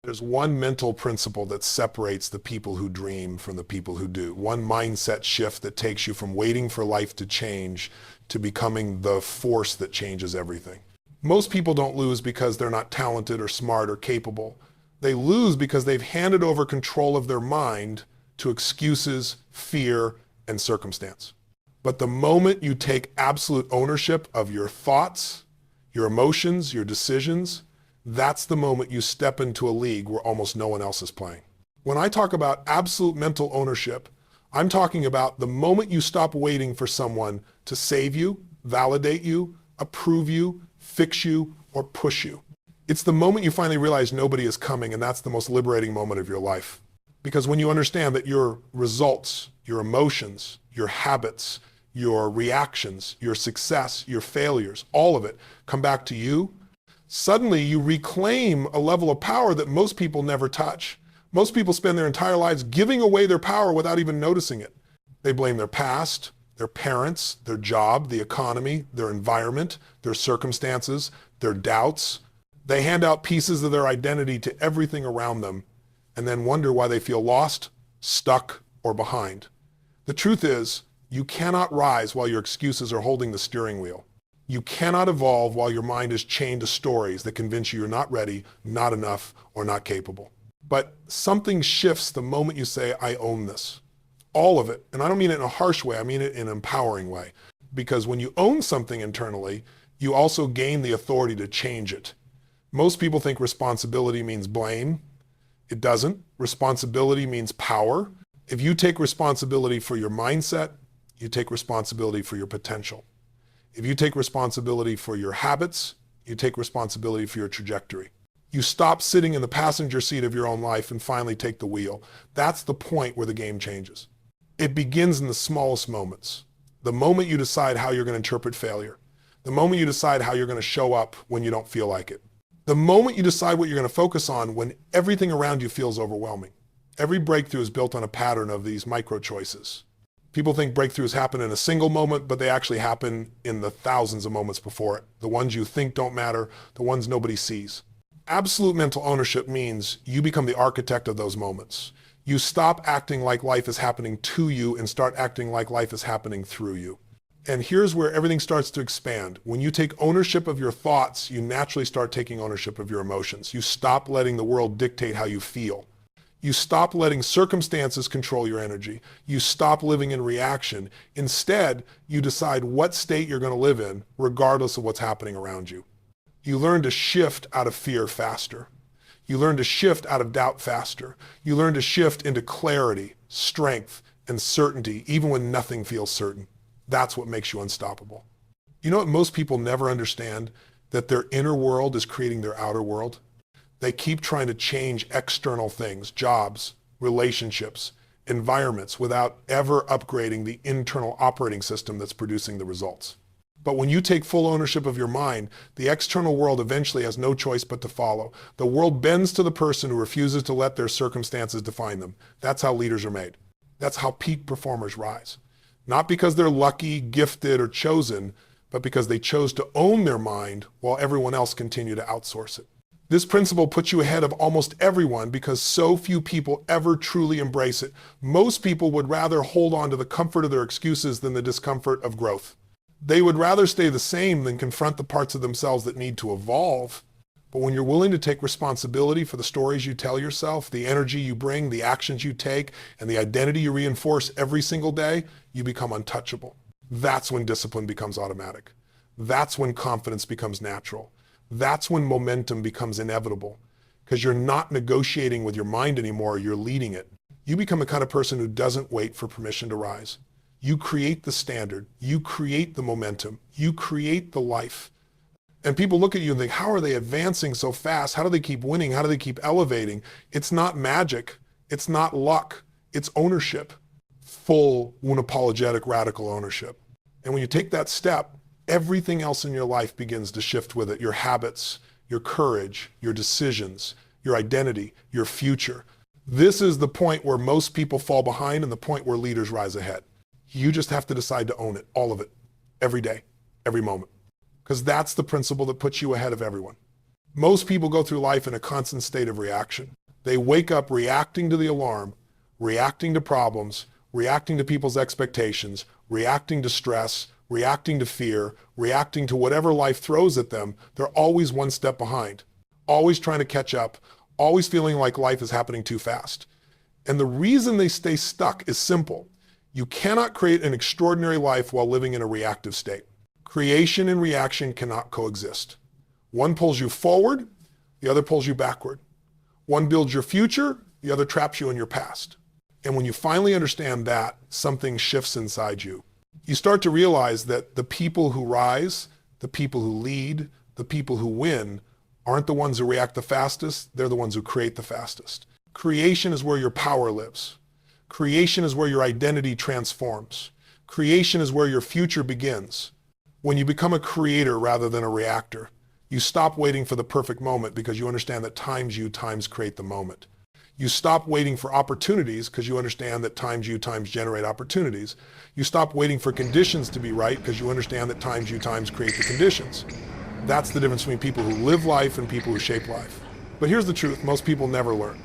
There's one mental principle that separates the people who dream from the people who do. One mindset shift that takes you from waiting for life to change to becoming the force that changes everything. Most people don't lose because they're not talented or smart or capable. They lose because they've handed over control of their mind to excuses, fear, and circumstance. But the moment you take absolute ownership of your thoughts, your emotions, your decisions, that's the moment you step into a league where almost no one else is playing. When I talk about absolute mental ownership, I'm talking about the moment you stop waiting for someone to save you, validate you, approve you, fix you, or push you. It's the moment you finally realize nobody is coming, and that's the most liberating moment of your life. Because when you understand that your results, your emotions, your habits, your reactions, your success, your failures, all of it come back to you, suddenly you reclaim a level of power that most people never touch. Most people spend their entire lives giving away their power without even noticing it. They blame their past, their parents, their job, the economy, their environment, their circumstances, their doubts. They hand out pieces of their identity to everything around them and then wonder why they feel lost, stuck, or behind. The truth is, you cannot rise while your excuses are holding the steering wheel. You cannot evolve while your mind is chained to stories that convince you you're not ready, not enough, or not capable. But something shifts the moment you say, I own this. All of it. And I don't mean it in a harsh way, I mean it in an empowering way. Because when you own something internally, you also gain the authority to change it. Most people think responsibility means blame. It doesn't. Responsibility means power. If you take responsibility for your mindset, you take responsibility for your potential. If you take responsibility for your habits, you take responsibility for your trajectory. You stop sitting in the passenger seat of your own life and finally take the wheel. That's the point where the game changes. It begins in the smallest moments. The moment you decide how you're going to interpret failure. The moment you decide how you're going to show up when you don't feel like it. The moment you decide what you're going to focus on when everything around you feels overwhelming. Every breakthrough is built on a pattern of these micro choices. People think breakthroughs happen in a single moment, but they actually happen in the thousands of moments before it. The ones you think don't matter, the ones nobody sees. Absolute mental ownership means you become the architect of those moments. You stop acting like life is happening to you and start acting like life is happening through you. And here's where everything starts to expand. When you take ownership of your thoughts, you naturally start taking ownership of your emotions. You stop letting the world dictate how you feel. You stop letting circumstances control your energy. You stop living in reaction. Instead, you decide what state you're going to live in, regardless of what's happening around you. You learn to shift out of fear faster. You learn to shift out of doubt faster. You learn to shift into clarity, strength, and certainty, even when nothing feels certain. That's what makes you unstoppable. You know what most people never understand? That their inner world is creating their outer world. They keep trying to change external things, jobs, relationships, environments, without ever upgrading the internal operating system that's producing the results. But when you take full ownership of your mind, the external world eventually has no choice but to follow. The world bends to the person who refuses to let their circumstances define them. That's how leaders are made. That's how peak performers rise. Not because they're lucky, gifted, or chosen, but because they chose to own their mind while everyone else continued to outsource it. This principle puts you ahead of almost everyone because so few people ever truly embrace it. Most people would rather hold on to the comfort of their excuses than the discomfort of growth. They would rather stay the same than confront the parts of themselves that need to evolve. But when you're willing to take responsibility for the stories you tell yourself, the energy you bring, the actions you take, and the identity you reinforce every single day, you become untouchable. That's when discipline becomes automatic. That's when confidence becomes natural. That's when momentum becomes inevitable, because you're not negotiating with your mind anymore, you're leading it. You become the kind of person who doesn't wait for permission to rise. You create the standard, you create the momentum, you create the life. And people look at you and think, how are they advancing so fast? How do they keep winning? How do they keep elevating? It's not magic, it's not luck, it's ownership. Full, unapologetic, radical ownership. And when you take that step, everything else in your life begins to shift with it. Your habits, your courage, your decisions, your identity, your future. This is the point where most people fall behind and the point where leaders rise ahead. You just have to decide to own it, all of it, every day, every moment. Because that's the principle that puts you ahead of everyone. Most people go through life in a constant state of reaction. They wake up reacting to the alarm, reacting to problems, reacting to people's expectations, reacting to stress, reacting to fear, reacting to whatever life throws at them. They're always one step behind, always trying to catch up, always feeling like life is happening too fast. And the reason they stay stuck is simple. You cannot create an extraordinary life while living in a reactive state. Creation and reaction cannot coexist. One pulls you forward, the other pulls you backward. One builds your future, the other traps you in your past. And when you finally understand that, something shifts inside you. You start to realize that the people who rise, the people who lead, the people who win aren't the ones who react the fastest, they're the ones who create the fastest. Creation is where your power lives. Creation is where your identity transforms. Creation is where your future begins. When you become a creator rather than a reactor, you stop waiting for the perfect moment because you understand that times create the moment. You stop waiting for opportunities because you understand that times generate opportunities. You stop waiting for conditions to be right because you understand that times create the conditions. That's the difference between people who live life and people who shape life. But here's the truth, most people never learn.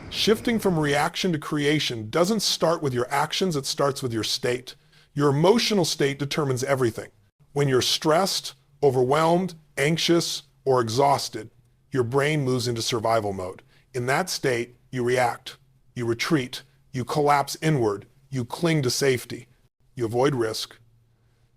Shifting from reaction to creation doesn't start with your actions, it starts with your state. Your emotional state determines everything. When you're stressed, overwhelmed, anxious, or exhausted, your brain moves into survival mode. In that state, you react, you retreat, you collapse inward, you cling to safety, you avoid risk,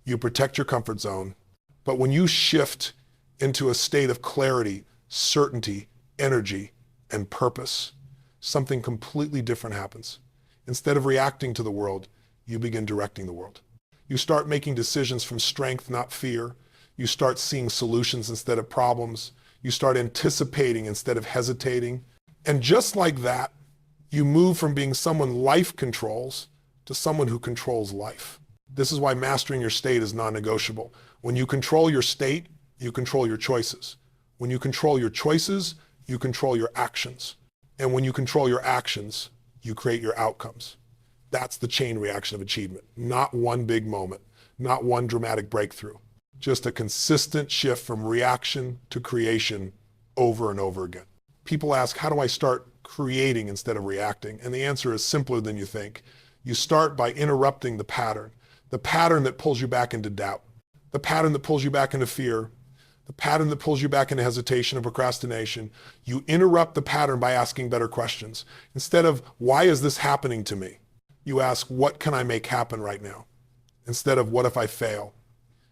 you protect your comfort zone. But when you shift into a state of clarity, certainty, energy, and purpose, something completely different happens. Instead of reacting to the world, you begin directing the world. You start making decisions from strength, not fear. You start seeing solutions instead of problems. You start anticipating instead of hesitating. And just like that, you move from being someone life controls to someone who controls life. This is why mastering your state is non-negotiable. When you control your state, you control your choices. When you control your choices, you control your actions. And when you control your actions, you create your outcomes. That's the chain reaction of achievement. Not one big moment, not one dramatic breakthrough. Just a consistent shift from reaction to creation over and over again. People ask, how do I start creating instead of reacting? And the answer is simpler than you think. You start by interrupting the pattern that pulls you back into doubt, the pattern that pulls you back into fear, the pattern that pulls you back into hesitation and procrastination. You interrupt the pattern by asking better questions. Instead of, why is this happening to me? You ask, what can I make happen right now? Instead of, what if I fail?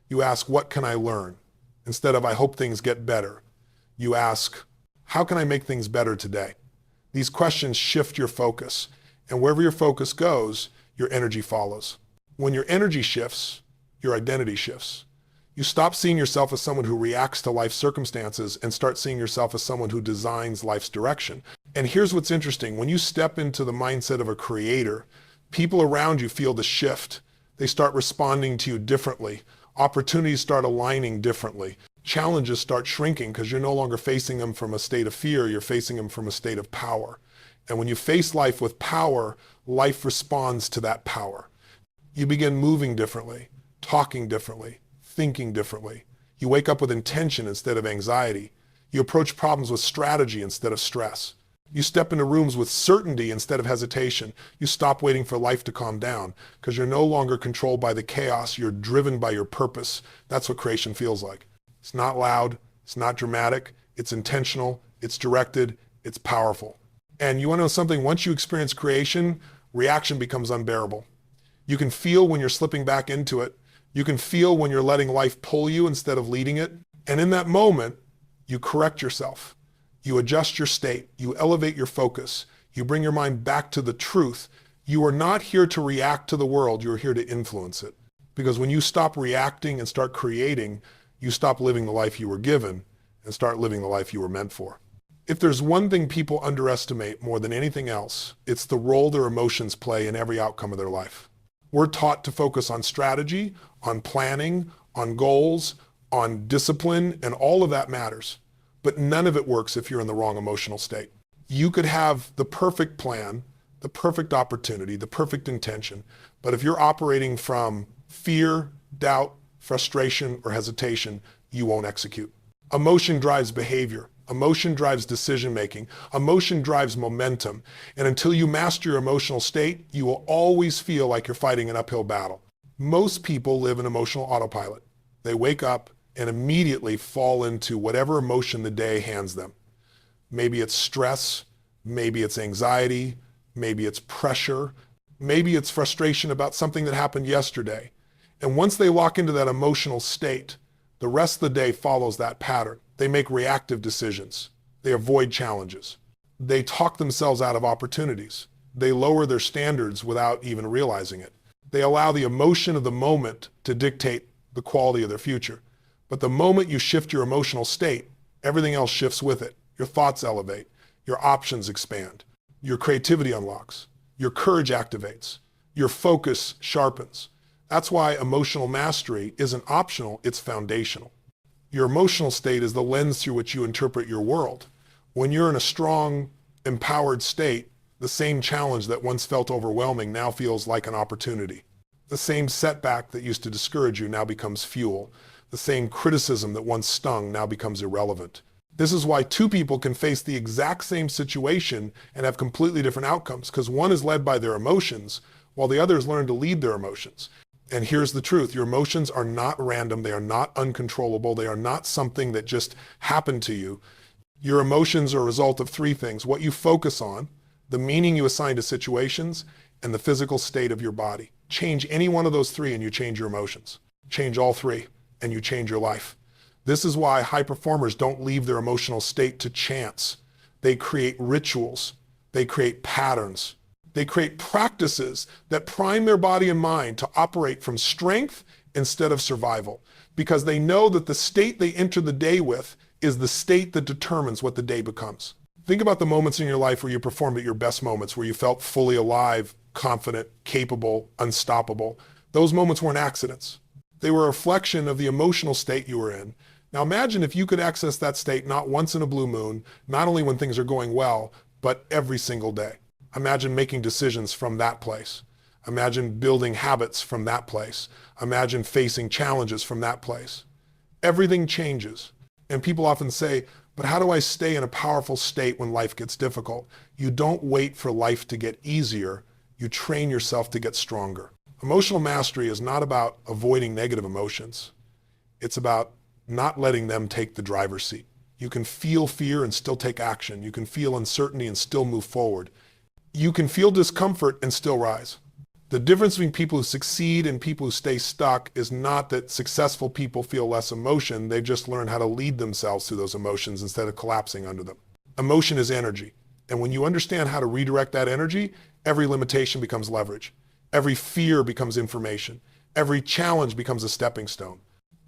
You ask, what can I learn? Instead of, I hope things get better. You ask, how can I make things better today? These questions shift your focus. And wherever your focus goes, your energy follows. When your energy shifts, your identity shifts. You stop seeing yourself as someone who reacts to life circumstances and start seeing yourself as someone who designs life's direction. And here's what's interesting. When you step into the mindset of a creator, people around you feel the shift. They start responding to you differently. Opportunities start aligning differently. Challenges start shrinking because you're no longer facing them from a state of fear, you're facing them from a state of power. And when you face life with power, life responds to that power. You begin moving differently, talking differently, thinking differently. You wake up with intention instead of anxiety. You approach problems with strategy instead of stress. You step into rooms with certainty instead of hesitation. You stop waiting for life to calm down because you're no longer controlled by the chaos. You're driven by your purpose. That's what creation feels like. It's not loud. It's not dramatic. It's intentional. It's directed. It's powerful. And you want to know something? Once you experience creation, reaction becomes unbearable. You can feel when you're slipping back into it. You can feel when you're letting life pull you instead of leading it. And in that moment, you correct yourself. You adjust your state. You elevate your focus. You bring your mind back to the truth. You are not here to react to the world. You're here to influence it. Because when you stop reacting and start creating, you stop living the life you were given and start living the life you were meant for. If there's one thing people underestimate more than anything else, it's the role their emotions play in every outcome of their life. We're taught to focus on strategy, on planning, on goals, on discipline, and all of that matters. But none of it works if you're in the wrong emotional state. You could have the perfect plan, the perfect opportunity, the perfect intention, but if you're operating from fear, doubt, frustration, or hesitation, you won't execute. Emotion drives behavior. Emotion drives decision making. Emotion drives momentum. And until you master your emotional state, you will always feel like you're fighting an uphill battle. Most people live in emotional autopilot. They wake up and immediately fall into whatever emotion the day hands them. Maybe it's stress, maybe it's anxiety, maybe it's pressure, maybe it's frustration about something that happened yesterday. And once they lock into that emotional state, the rest of the day follows that pattern. They make reactive decisions. They avoid challenges. They talk themselves out of opportunities. They lower their standards without even realizing it. They allow the emotion of the moment to dictate the quality of their future. But the moment you shift your emotional state, everything else shifts with it. Your thoughts elevate. Your options expand. Your creativity unlocks. Your courage activates. Your focus sharpens. That's why emotional mastery isn't optional, it's foundational. Your emotional state is the lens through which you interpret your world. When you're in a strong, empowered state, the same challenge that once felt overwhelming now feels like an opportunity. The same setback that used to discourage you now becomes fuel. The same criticism that once stung now becomes irrelevant. This is why two people can face the exact same situation and have completely different outcomes, because one is led by their emotions, while the other has learned to lead their emotions. And here's the truth. Your emotions are not random. They are not uncontrollable. They are not something that just happened to you. Your emotions are a result of three things: what you focus on, the meaning you assign to situations, and the physical state of your body. Change any one of those three and you change your emotions. Change all three and you change your life. This is why high performers don't leave their emotional state to chance. They create rituals. They create patterns. They create practices that prime their body and mind to operate from strength instead of survival, because they know that the state they enter the day with is the state that determines what the day becomes. Think about the moments in your life where you performed at your best moments, where you felt fully alive, confident, capable, unstoppable. Those moments weren't accidents. They were a reflection of the emotional state you were in. Now imagine if you could access that state not once in a blue moon, not only when things are going well, but every single day. Imagine making decisions from that place. Imagine building habits from that place. Imagine facing challenges from that place. Everything changes. And people often say, but how do I stay in a powerful state when life gets difficult? You don't wait for life to get easier. You train yourself to get stronger. Emotional mastery is not about avoiding negative emotions. It's about not letting them take the driver's seat. You can feel fear and still take action. You can feel uncertainty and still move forward. You can feel discomfort and still rise. The difference between people who succeed and people who stay stuck is not that successful people feel less emotion. They've just learned how to lead themselves through those emotions instead of collapsing under them. Emotion is energy. And when you understand how to redirect that energy, every limitation becomes leverage. Every fear becomes information. Every challenge becomes a stepping stone.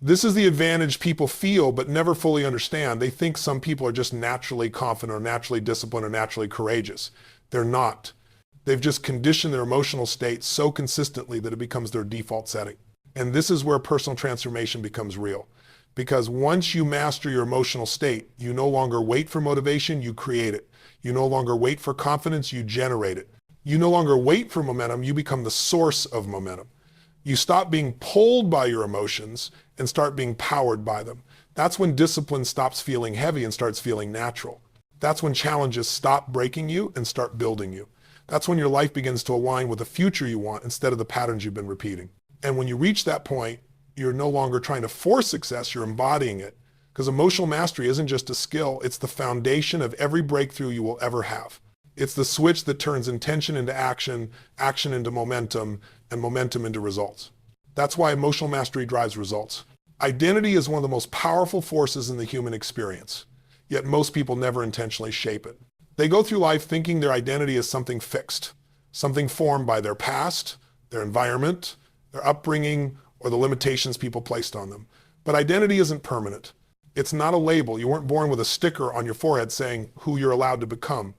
This is the advantage people feel but never fully understand. They think some people are just naturally confident or naturally disciplined or naturally courageous. They're not. They've just conditioned their emotional state so consistently that it becomes their default setting. And this is where personal transformation becomes real. Because once you master your emotional state, you no longer wait for motivation, you create it. You no longer wait for confidence, you generate it. You no longer wait for momentum, you become the source of momentum. You stop being pulled by your emotions and start being powered by them. That's when discipline stops feeling heavy and starts feeling natural. That's when challenges stop breaking you and start building you. That's when your life begins to align with the future you want instead of the patterns you've been repeating. And when you reach that point, you're no longer trying to force success, you're embodying it. Because emotional mastery isn't just a skill, it's the foundation of every breakthrough you will ever have. It's the switch that turns intention into action, action into momentum, and momentum into results. That's why emotional mastery drives results. Identity is one of the most powerful forces in the human experience. Yet most people never intentionally shape it. They go through life thinking their identity is something fixed, something formed by their past, their environment, their upbringing, or the limitations people placed on them. But identity isn't permanent. It's not a label. You weren't born with a sticker on your forehead saying who you're allowed to become.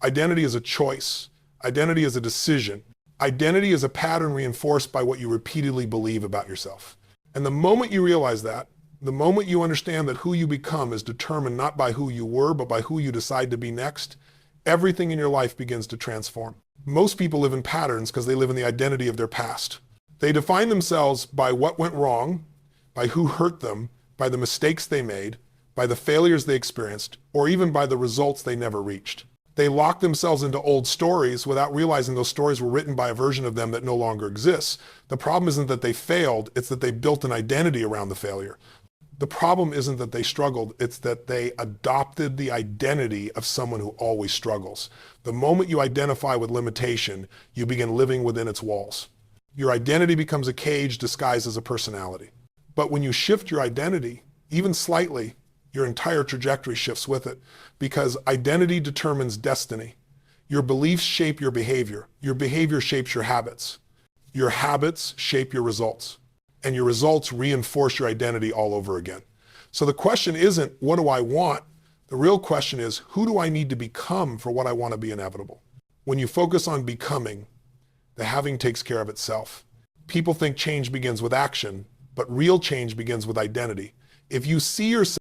Identity is a choice. Identity is a decision. Identity is a pattern reinforced by what you repeatedly believe about yourself. And the moment you realize that, the moment you understand that who you become is determined not by who you were, but by who you decide to be next, everything in your life begins to transform. Most people live in patterns because they live in the identity of their past. They define themselves by what went wrong, by who hurt them, by the mistakes they made, by the failures they experienced, or even by the results they never reached. They lock themselves into old stories without realizing those stories were written by a version of them that no longer exists. The problem isn't that they failed, it's that they built an identity around the failure. The problem isn't that they struggled, it's that they adopted the identity of someone who always struggles. The moment you identify with limitation, you begin living within its walls. Your identity becomes a cage disguised as a personality. But when you shift your identity, even slightly, your entire trajectory shifts with it, because identity determines destiny. Your beliefs shape your behavior shapes your habits shape your results, and your results reinforce your identity all over again. So the question isn't, what do I want? The real question is, who do I need to become for what I want to be inevitable? When you focus on becoming, the having takes care of itself. People think change begins with action, but real change begins with identity. If you see yourself